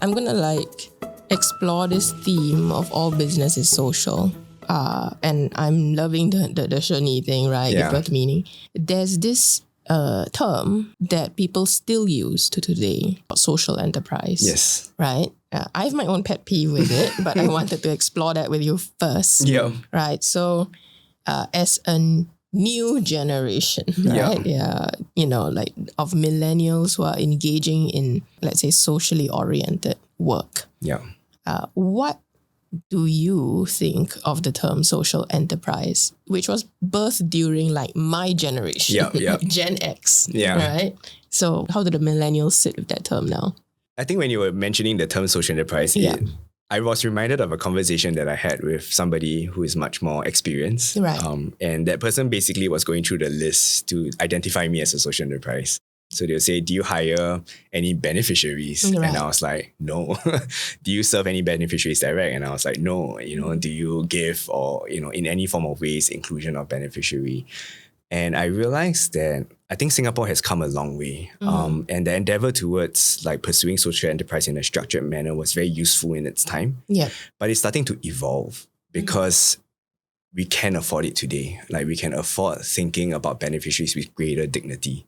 I'm gonna explore this theme of all business is social. And I'm loving the Shani thing, right? Yeah. Give birth meaning. There's this term that people still use to today, social enterprise. Yes. Right? I have my own pet peeve with it, but I wanted to explore that with you first. Yeah. Right? So as a new generation, right? Yeah. Of millennials who are engaging in, let's say, socially oriented work. Yeah. What do you think of the term social enterprise, which was birthed during my generation, Gen X, right? So how do the millennials sit with that term now? I think when you were mentioning the term social enterprise, I was reminded of a conversation that I had with somebody who is much more experienced. Right. And that person basically was going through the list to identify me as a social enterprise. So they'll say, do you hire any beneficiaries? Right. And I was like, no. Do you serve any beneficiaries direct? And I was like, no. Do you give or, in any form of ways, inclusion of beneficiary? And I realized that I think Singapore has come a long way. And the endeavor towards pursuing social enterprise in a structured manner was very useful in its time. Yeah. But it's starting to evolve because we can afford it today. We can afford thinking about beneficiaries with greater dignity.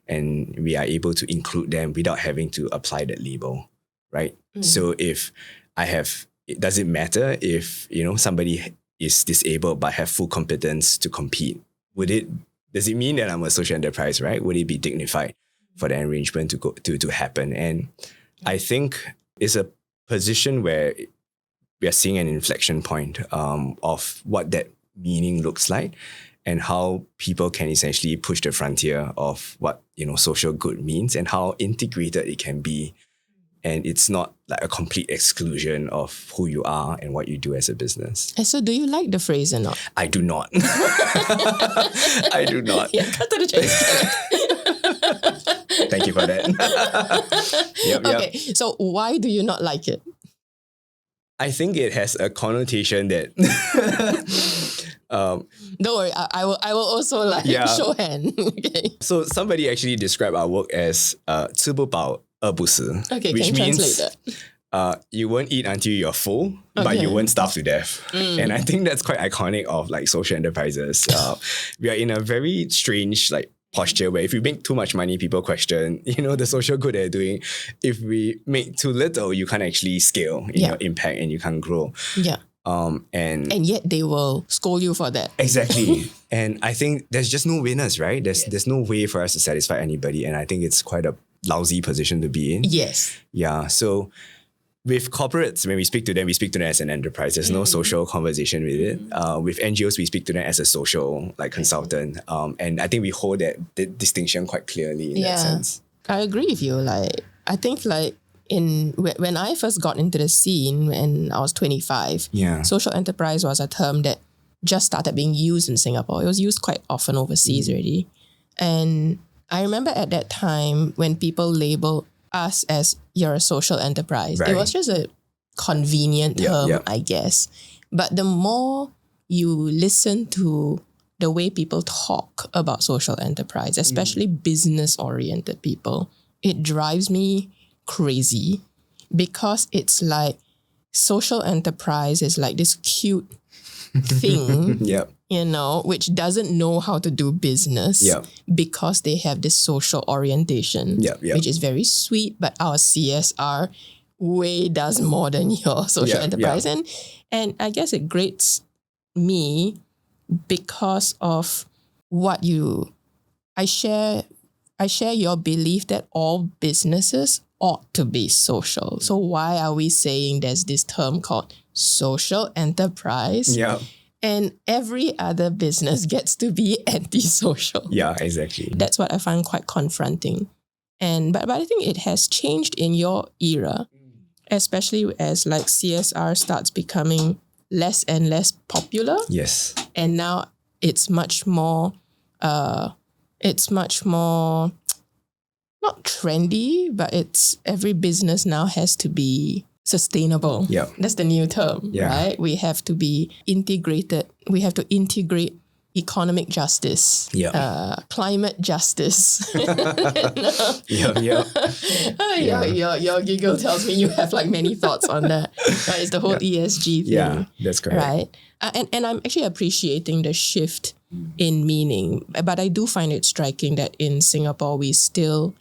And we are able to include them without having to apply that label, right? So if does it matter if, somebody is disabled but have full competence to compete? Does it mean that I'm a social enterprise, right? Would it be dignified for the arrangement to happen? And I think it's a position where we are seeing an inflection point of what that meaning looks like and how people can essentially push the frontier of what, social good means and how integrated it can be. And it's not a complete exclusion of who you are and what you do as a business. And so do you like the phrase or not? I do not. I do not. Yeah, cut to the chase. Thank you for that. Okay, so why do you not like it? I think it has a connotation that... Don't worry, I will also show hand. Okay. So somebody actually described our work as 吃不饱饿不死, okay, which can you means translate that? You won't eat until you're full, but you won't starve to death. And I think that's quite iconic of social enterprises. We are in a very strange posture where if we make too much money, people question, the social good they're doing. If we make too little, you can't actually scale in your impact and you can't grow. Yeah. And yet they will scold you for that. Exactly. And I think there's just no winners, right? There's no way for us to satisfy anybody. And I think it's quite a lousy position to be in. Yes. Yeah. So with corporates, when we speak to them as an enterprise. There's no social conversation with it. With NGOs, we speak to them as a social consultant. And I think we hold that distinction quite clearly in that sense. I agree with you. I think when I first got into the scene when I was 25, social enterprise was a term that just started being used in Singapore. It was used quite often overseas already. And I remember at that time when people labeled us as you're a social enterprise, it was just a convenient term, I guess. But the more you listen to the way people talk about social enterprise, especially business-oriented people, it drives me crazy because it's social enterprise is this cute thing, which doesn't know how to do business because they have this social orientation, which is very sweet, but our CSR way does more than your social enterprise. And I guess it grates me because of what I share your belief that all businesses ought to be social. So why are we saying there's this term called social enterprise? Yeah. And every other business gets to be antisocial. Yeah, exactly. That's what I find quite confronting. But I think it has changed in your era, especially as CSR starts becoming less and less popular. Yes. And now it's much more not trendy, but it's every business now has to be sustainable. Yeah. That's the new term, right? We have to be integrated. We have to integrate economic justice, climate justice. Your giggle tells me you have like many thoughts on that. Right? It's the whole ESG thing. Yeah, that's correct. Right? And I'm actually appreciating the shift in meaning. But I do find it striking that in Singapore, we still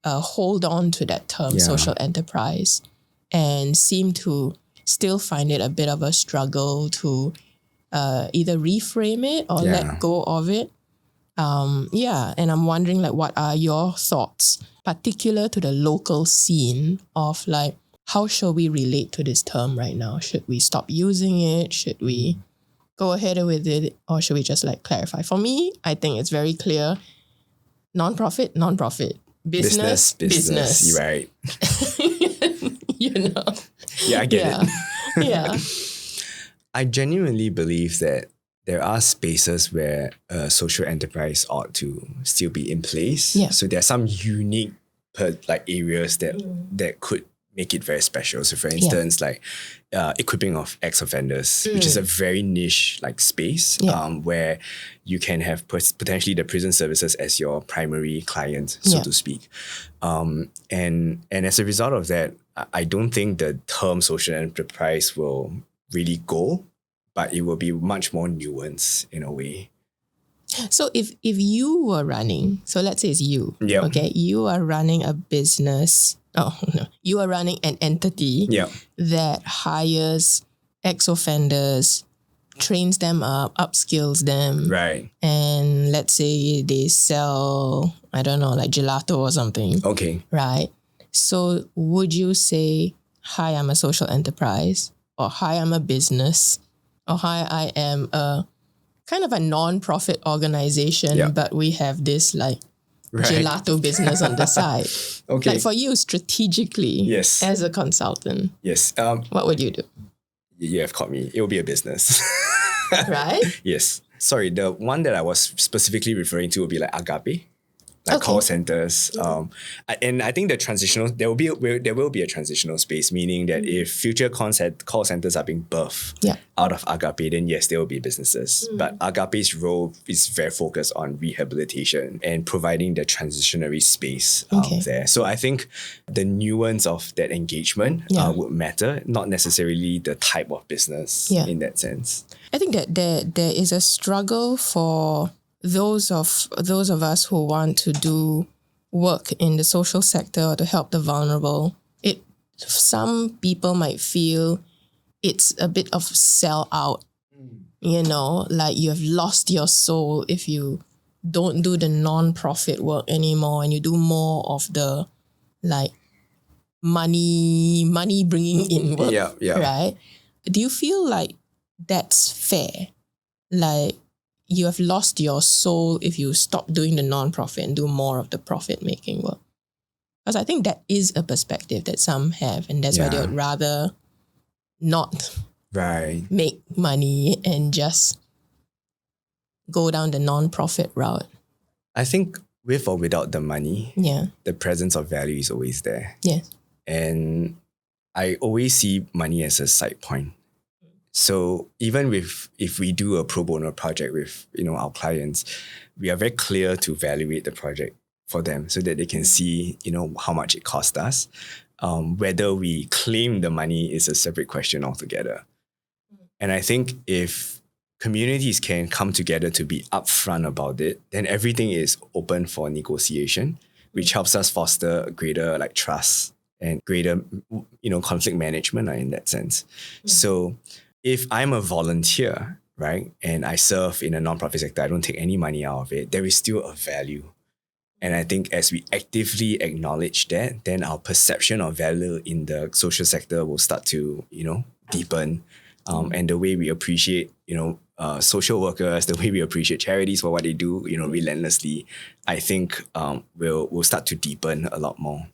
hold on to that term, social enterprise, and seem to still find it a bit of a struggle to either reframe it or let go of it. And I'm wondering, like, what are your thoughts, particular to the local scene, of like, how shall we relate to this term right now? Should we stop using it? Should we go ahead with it? Or should we just like clarify? For me, I think it's very clear. Non-profit. Business. You're right. You know. Yeah, I get it. Yeah. I genuinely believe that there are spaces where social enterprise ought to still be in place. Yeah. So there are some unique areas that could make it very special. So for instance, like equipping of ex-offenders, which is a very niche like space where you can have potentially the prison services as your primary client, so to speak. And as a result of that, I don't think the term social enterprise will really go, but it will be much more nuanced in a way. So if you were running, so let's say it's you, okay, you are running a business, you are running an entity that hires ex-offenders, trains them up, upskills them. Right. And let's say they sell, I don't know, like gelato or something. Okay. Right. So would you say, hi, I'm a social enterprise, or hi, I'm a business, or hi, I am a kind of a non-profit organization, but we have this like gelato business on the side. Okay. Like for you strategically, as a consultant, what would you do? You have caught me. It will be a business. Right? Yes. Sorry, the one that I was specifically referring to would be like Agape. Like call centers, and I think there will be a transitional space, meaning that if future call centers are being birthed out of Agape, then yes, there will be businesses. But Agape's role is very focused on rehabilitation and providing the transitionary space there. So I think the nuance of that engagement would matter, not necessarily the type of business in that sense. I think that there is a struggle for those of us who want to do work in the social sector or to help the vulnerable. Some people might feel it's a bit of sell out, like you have lost your soul if you don't do the non-profit work anymore and you do more of the like money bringing in work. Right? Do you feel like that's fair? Like, you have lost your soul if you stop doing the non-profit and do more of the profit-making work. Because I think that is a perspective that some have, and that's why they would rather not make money and just go down the non-profit route. I think with or without the money, the presence of value is always there. Yes. And I always see money as a side point. So even if we do a pro bono project with our clients, we are very clear to evaluate the project for them so that they can see how much it cost us. Whether we claim the money is a separate question altogether. And I think if communities can come together to be upfront about it, then everything is open for negotiation, which helps us foster greater trust and greater conflict management in that sense. So if I'm a volunteer, right, and I serve in a non-profit sector, I don't take any money out of it, there is still a value. And I think as we actively acknowledge that, then our perception of value in the social sector will start to, deepen. And the way we appreciate, social workers, the way we appreciate charities for what they do, relentlessly, I think will start to deepen a lot more.